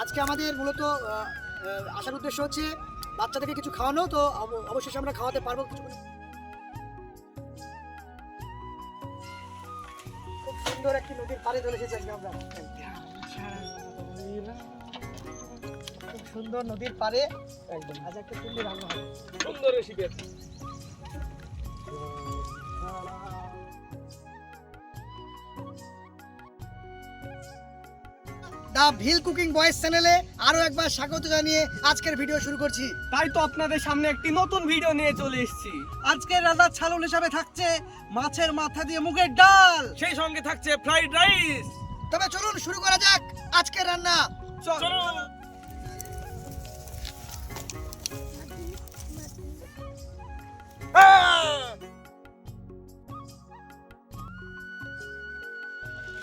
আজকে আমাদের মূলত আসার উদ্দেশ্য হচ্ছে বাচ্চাদেরকে কিছু খাওয়ানো, তো অবশ্যই আমরা খাওয়াতে পারবো কিছু। খুব সুন্দর একটি নদীর পাড়ে চলে এসেছি আজকে আমরা। খুব সুন্দর নদীর পাড়ে একদম আজ একটা সুন্দর রান্না হবে, সুন্দর রেসিপি আছে। দা ভিল কুকিং বয়েজ চ্যানেলে আরো একবার স্বাগত জানিয়ে আজকের ভিডিও শুরু করছি। তাই তো আপনাদের সামনে একটি নতুন ভিডিও নিয়ে চলে এসেছি। আজকের রান্নার ছালন হিসাবে থাকছে মাছের মাথা দিয়ে মুগের ডাল, সেই সঙ্গে থাকছে ফ্রাইড রাইস। তবে চলুন শুরু করা যাক আজকের রান্না। চলো।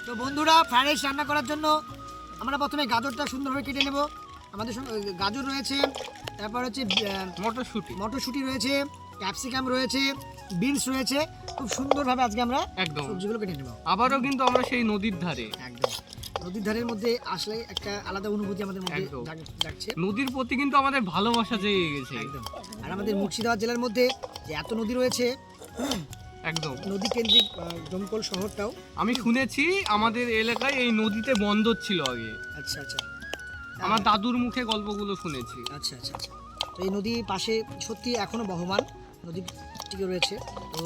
তো বন্ধুরা, ফ্রাইড রাইস রান্না করার জন্য আমরা প্রথমে গাজরটা সুন্দরভাবে কেটে নেব। আমাদের গাজর রয়েছে, তারপর হচ্ছে মটরশুঁটি রয়েছে, ক্যাপসিকাম রয়েছে, বিনস রয়েছে। খুব সুন্দরভাবে আজকে আমরা একদম সবজিগুলো কেটে নেব। আবারও কিন্তু আমরা সেই নদীর ধারে, একদম নদীর ধারের মধ্যে আসলে একটা আলাদা অনুভূতি আমাদের মধ্যে জাগছে। নদীর প্রতি কিন্তু আমাদের ভালোবাসা জেগে গেছে একদম। আর আমাদের মুর্শিদাবাদ জেলার মধ্যে যে এত নদী রয়েছে, একদম নদী কেন্দ্রিক দমকল শহরটাও। আমি শুনেছি আমাদের এলাকায় এই নদীতে বন্দর ছিল আগে। আচ্ছা আচ্ছা, আমার দাদুর মুখে গল্পগুলো শুনেছি। আচ্ছা আচ্ছা আচ্ছা। তো এই নদীর পাশে সত্যি এখনো বহমান নদী টিকে রয়েছে। তো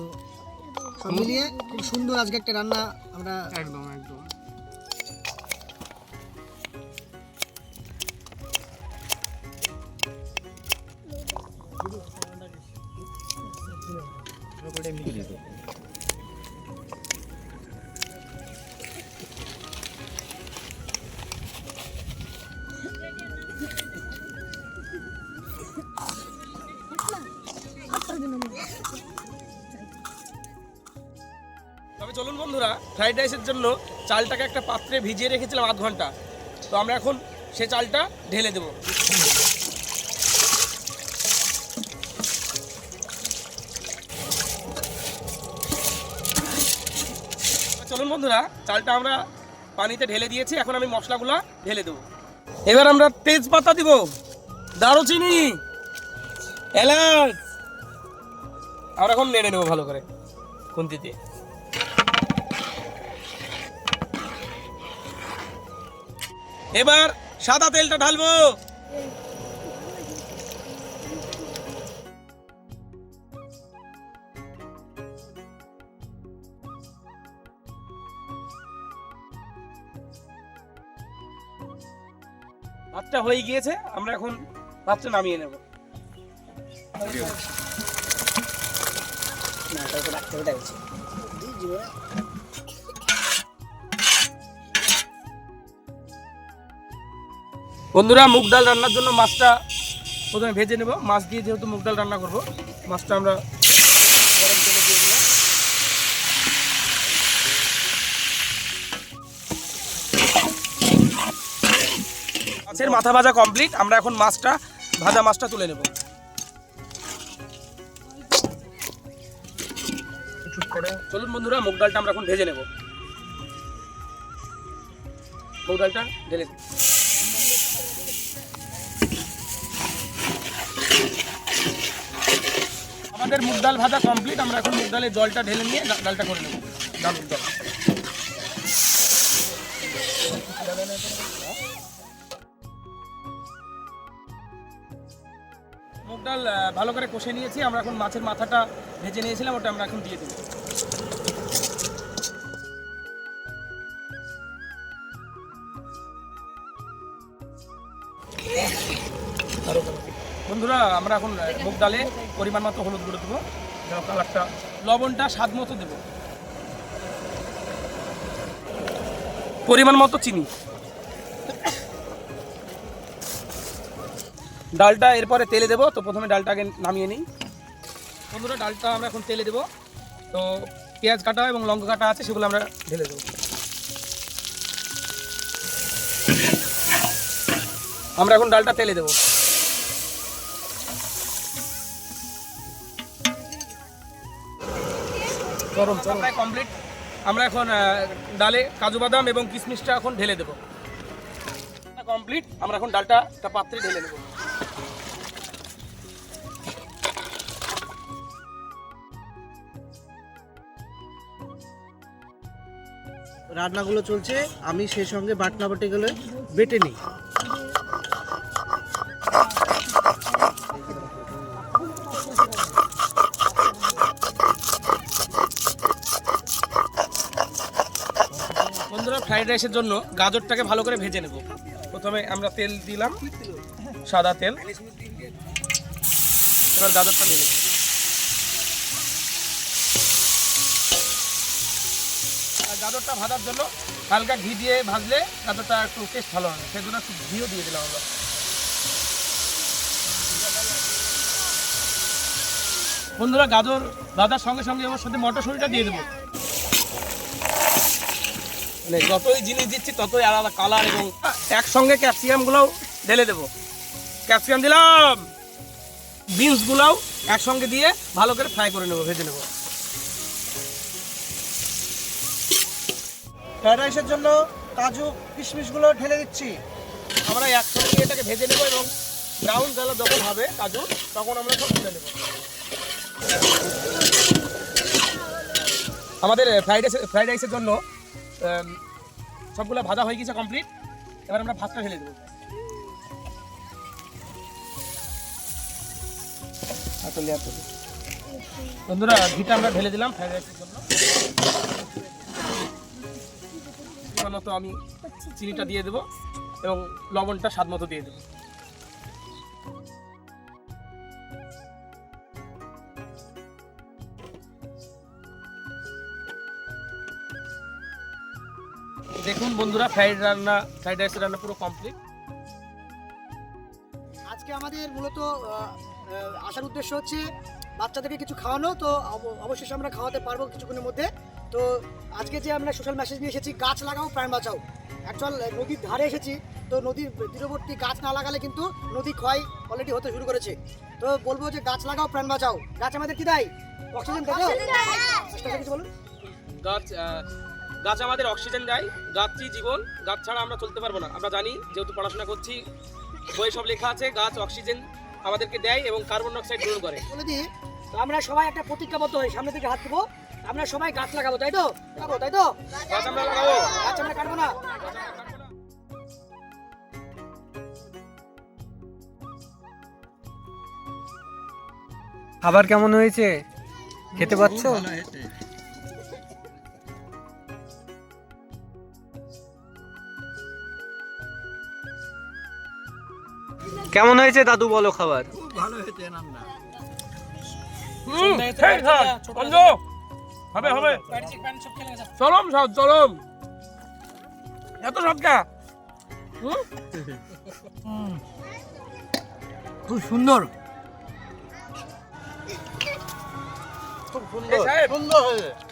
সব মিলিয়ে খুব সুন্দর আজকে একটা রান্না আমরা। একদম একদম। তবে চলুন বন্ধুরা, ফ্রাইড রাইসের জন্য চালটাকে একটা পাত্রে ভিজিয়ে রেখেছিলাম আধ ঘন্টা। তো আমরা এখন সে চালটা ঢেলে দেব। চলুন বন্ধুরা, চালটা আমরা পানিতে ঢেলে দিয়েছি, এখন আমি মশলাগুলো ঢেলে দেবো। এবার আমরা তেজপাতা দিব, দারুচিনি, এলাচ। আমরা এখন নেড়ে নেবো ভালো করে খুন্তি দিয়ে। এবার সাদা তেলটা ঢালবো। ভাতটা হয়ে গিয়েছে, আমরা এখন ভাতটা নামিয়ে নেব। বন্ধুরা, মুগ ডাল রান্নার জন্য মাছটা প্রথমে ভেজে নেব। মাছ দিয়ে যেহেতু মুগ ডাল রান্না করব, মাছটা আমরা গরম তেলে দিয়ে দিলাম। মাছের মাথা ভাজা কমপ্লিট, আমরা এখন ভাজা মাছটা তুলে নেব। চলুন বন্ধুরা, মুগ ডালটা আমরা এখন ভেজে নেব। মুগ ডালটা ঢেলে দিই। আমাদের মুগ ডাল ভাজা কমপ্লিট, আমরা এখন মুগ ডালের জলটা ঢেলে নিয়ে ডালটা করে নেব। ডালের জল মুগ ডাল ভালো করে কষে নিয়েছি। আমরা এখন মাছের মাথাটা ভেজে নিয়েছিলাম, ওটা আমরা এখন দিয়ে দেব। বন্ধুরা, আমরা এখন মুগ ডালে পরিমাণ মতো হলুদ গুঁড়ো দেবো, যেন কালারটা, লবণটা স্বাদ মতো দেবো, পরিমাণ মতো চিনি। ডালটা এরপরে তেলে দেবো, তো প্রথমে ডালটাকে নামিয়ে নিই। বন্ধুরা, ডালটা আমরা এখন তেলে দেবো। তো পেঁয়াজ কাটা এবং লঙ্কা কাটা আছে, সেগুলো আমরা ঢেলে দেবো। আমরা এখন ডালটা তেলে দেবো। গরম প্রায় কমপ্লিট। আমরা এখন ডালে কাজু বাদাম এবং কিশমিশটা এখন ঢেলে দেবো। কমপ্লিট। আমরা এখন ডালটা একটা পাত্রে ঢেলে নেব। রান্নাগুলো চলছে, আমি সেই সঙ্গে বাটনা বাটিগুলো বেটে নিই। বন্ধুরা, ফ্রাইড রাইসের জন্য গাজরটাকে ভালো করে ভেজে নেব। প্রথমে আমরা তেল দিলাম, সাদা তেল। এবার গাজরটা ঢেলে দেব। আর গাজরটা ভাজার জন্য হালকা ঘি দিয়ে ভাজলে গাজরটা একটু টেস্ট ভালো হবে, সেজন্য একটু ঘিও দিয়ে দিলাম আমরা। বন্ধুরা, গাজর ভাজার সঙ্গে সঙ্গে ওর সাথে মটরশুঁটিটা দিয়ে দেবো। মানে যতই জিনিস দিচ্ছি ততই আলাদা কালার, এবং একসঙ্গে ক্যাপসিকামগুলোও ঢেলে দেবো। ক্যাপসিকাম দিলাম, বিনসগুলোও একসঙ্গে দিয়ে ভালো করে ফ্রাই করে নেবো, ভেজে নেবো। ফ্রাইড রাইসের জন্য কাজু কিশমিশগুলো ঢেলে দিচ্ছি। আমরা একসঙ্গে এটাকে ভেজে নেবো, এবং ব্রাউন কালার যখন হবে কাজু, তখন আমরা সব তুলে নেবো। আমাদের ফ্রাইড রাইসের জন্য সবগুলো ভাজা হয়ে গেছে কমপ্লিট। এবার আমরা ভাতটা ঢেলে দেবো। বন্ধুরা, ঘিটা আমরা ঢেলে দিলাম ফ্রাইড রাইসের জন্য। মতো আমি চিনিটা দিয়ে দেবো, এবং লবণটা স্বাদ মতো দিয়ে দেবো। দেখুন বন্ধুরা, ফ্রাইড রাইসের রান্না পুরো কমপ্লিট। আজকে আমাদের মূলত আসার উদ্দেশ্য হচ্ছে বাচ্চাদেরকে কিছু খাওয়ানো। তো অবশ্যই আমরা খাওয়াতে পারবো কিছুক্ষণের মধ্যে। তো আজকে যে আমরা সোশ্যাল মেসেজ নিয়ে এসেছি, গাছ লাগাও প্রাণ বাঁচাও। অ্যাকচুয়াল নদীর ধারে এসেছি, তো নদীর তীরবর্তী গাছ না লাগালে কিন্তু নদী ক্ষয় অলরেডি হতে শুরু করেছে। তো বলবো যে গাছ লাগাও প্রাণ বাঁচাও। গাছ আমাদের কি দেয়? অক্সিজেন দেয়। কিছু বলুন। গাছ আমাদের অক্সিজেন দেয়, গাছই জীবন। গাছ ছাড়া আমরা চলতে পারবো না। আমরা জানি, যেহেতু পড়াশোনা করছি, বইয়ে সব লেখা আছে, গাছ অক্সিজেন আমাদেরকে দেয় এবং কার্বন ডাই অক্সাইড গ্রহণ করে। বলে দিই, তো আমরা সবাই একটা প্রতিজ্ঞাবদ্ধ হই, সামনে থেকে হাত দেবো, আমরা সবাই গাছ লাগাবো, তাই তো? তাই তো? গাছ আমরা লাগাবো, গাছ আমরা কাটবো না। খাবার কেমন হয়েছে? খেতে পাচ্ছ? কেমন হয়েছে দাদু, বলো খাবার? ভালো হয়েছে রান্না। হবে চলম সব চলম, এত সবটা খুব সুন্দর, খুব সুন্দর হয়েছে।